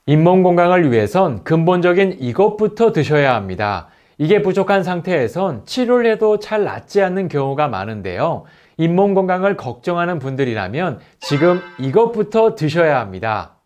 잇몸 건강을 위해선 근본적인 이것부터 드셔야 합니다. 이게 부족한 상태에선 치료를 해도 잘 낫지 않는 경우가 많은데요. 잇몸 건강을 걱정하는 분들이라면 지금 이것부터 드셔야 합니다.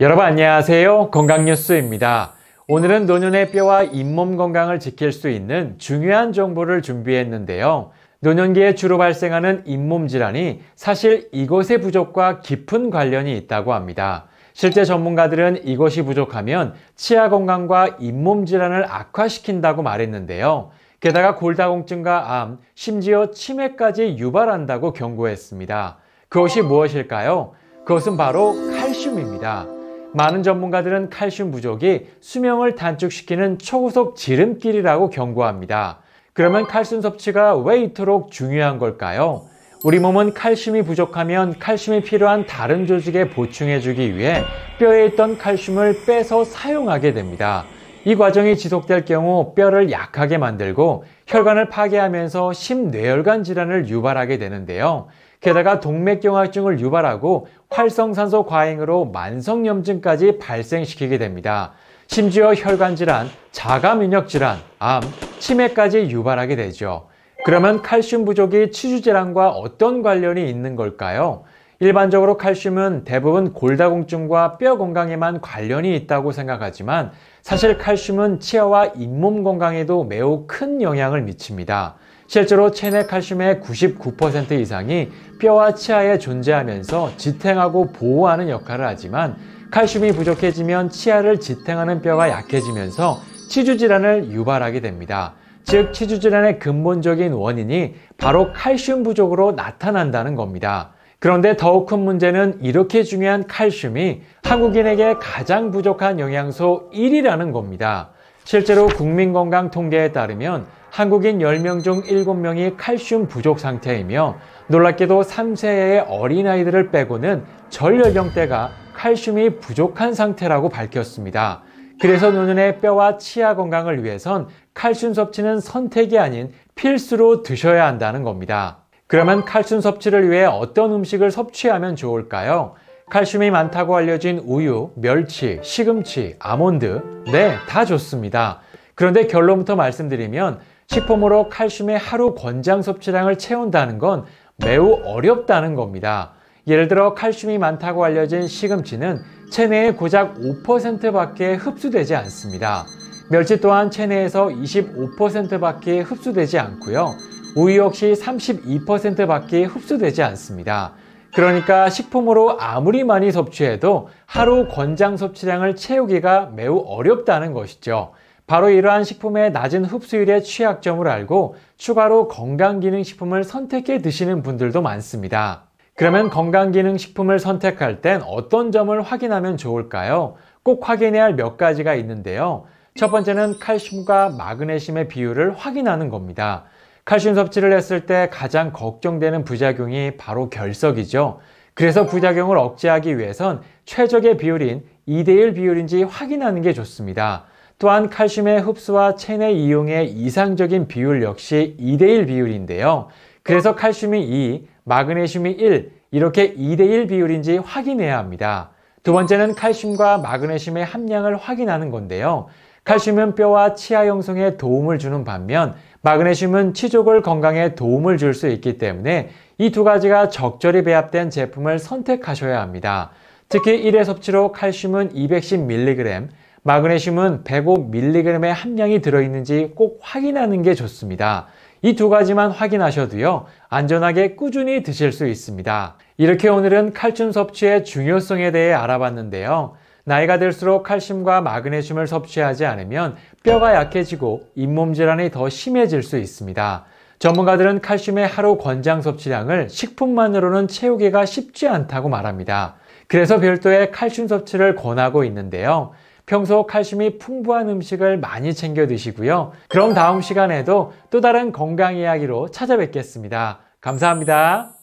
여러분 안녕하세요. 건강뉴스입니다. 오늘은 노년의 뼈와 잇몸 건강을 지킬 수 있는 중요한 정보를 준비했는데요. 노년기에 주로 발생하는 잇몸 질환이 사실 이것의 부족과 깊은 관련이 있다고 합니다. 실제 전문가들은 이것이 부족하면 치아 건강과 잇몸 질환을 악화시킨다고 말했는데요. 게다가 골다공증과 암, 심지어 치매까지 유발한다고 경고했습니다. 그것이 무엇일까요? 그것은 바로 칼슘입니다. 많은 전문가들은 칼슘 부족이 수명을 단축시키는 초고속 지름길이라고 경고합니다. 그러면 칼슘 섭취가 왜 이토록 중요한 걸까요? 우리 몸은 칼슘이 부족하면 칼슘이 필요한 다른 조직에 보충해주기 위해 뼈에 있던 칼슘을 빼서 사용하게 됩니다. 이 과정이 지속될 경우 뼈를 약하게 만들고 혈관을 파괴하면서 심뇌혈관 질환을 유발하게 되는데요. 게다가 동맥경화증을 유발하고 활성산소 과잉으로 만성염증까지 발생시키게 됩니다. 심지어 혈관질환, 자가면역질환, 암, 치매까지 유발하게 되죠. 그러면 칼슘 부족이 치주질환과 어떤 관련이 있는 걸까요? 일반적으로 칼슘은 대부분 골다공증과 뼈 건강에만 관련이 있다고 생각하지만 사실 칼슘은 치아와 잇몸 건강에도 매우 큰 영향을 미칩니다. 실제로 체내 칼슘의 99% 이상이 뼈와 치아에 존재하면서 지탱하고 보호하는 역할을 하지만 칼슘이 부족해지면 치아를 지탱하는 뼈가 약해지면서 치주질환을 유발하게 됩니다. 즉 치주질환의 근본적인 원인이 바로 칼슘 부족으로 나타난다는 겁니다. 그런데 더욱 큰 문제는 이렇게 중요한 칼슘이 한국인에게 가장 부족한 영양소 1위라는 겁니다. 실제로 국민건강통계에 따르면 한국인 10명 중 7명이 칼슘 부족 상태이며 놀랍게도 3세의 어린아이들을 빼고는 전 연령대가 칼슘이 부족한 상태라고 밝혔습니다. 그래서 노년의 뼈와 치아 건강을 위해선 칼슘 섭취는 선택이 아닌 필수로 드셔야 한다는 겁니다. 그러면 칼슘 섭취를 위해 어떤 음식을 섭취하면 좋을까요? 칼슘이 많다고 알려진 우유, 멸치, 시금치, 아몬드, 네, 다 좋습니다. 그런데 결론부터 말씀드리면 식품으로 칼슘의 하루 권장 섭취량을 채운다는 건 매우 어렵다는 겁니다. 예를 들어 칼슘이 많다고 알려진 시금치는 체내에 고작 5%밖에 흡수되지 않습니다. 멸치 또한 체내에서 25%밖에 흡수되지 않고요. 우유 역시 32%밖에 흡수되지 않습니다. 그러니까 식품으로 아무리 많이 섭취해도 하루 권장 섭취량을 채우기가 매우 어렵다는 것이죠. 바로 이러한 식품의 낮은 흡수율의 취약점을 알고 추가로 건강기능식품을 선택해 드시는 분들도 많습니다. 그러면 건강기능식품을 선택할 땐 어떤 점을 확인하면 좋을까요? 꼭 확인해야 할 몇 가지가 있는데요. 첫 번째는 칼슘과 마그네슘의 비율을 확인하는 겁니다. 칼슘 섭취를 했을 때 가장 걱정되는 부작용이 바로 결석이죠. 그래서 부작용을 억제하기 위해선 최적의 비율인 2대1 비율인지 확인하는 게 좋습니다. 또한 칼슘의 흡수와 체내 이용의 이상적인 비율 역시 2대1 비율인데요. 그래서 칼슘이 2, 마그네슘이 1, 이렇게 2대1 비율인지 확인해야 합니다. 두 번째는 칼슘과 마그네슘의 함량을 확인하는 건데요. 칼슘은 뼈와 치아 형성에 도움을 주는 반면 마그네슘은 치조골 건강에 도움을 줄 수 있기 때문에 이 두 가지가 적절히 배합된 제품을 선택하셔야 합니다. 특히 1회 섭취로 칼슘은 210mg, 마그네슘은 105mg의 함량이 들어있는지 꼭 확인하는 게 좋습니다. 이 두 가지만 확인하셔도요, 안전하게 꾸준히 드실 수 있습니다. 이렇게 오늘은 칼슘 섭취의 중요성에 대해 알아봤는데요. 나이가 들수록 칼슘과 마그네슘을 섭취하지 않으면 뼈가 약해지고 잇몸 질환이 더 심해질 수 있습니다. 전문가들은 칼슘의 하루 권장 섭취량을 식품만으로는 채우기가 쉽지 않다고 말합니다. 그래서 별도의 칼슘 섭취를 권하고 있는데요. 평소 칼슘이 풍부한 음식을 많이 챙겨 드시고요. 그럼 다음 시간에도 또 다른 건강 이야기로 찾아뵙겠습니다. 감사합니다.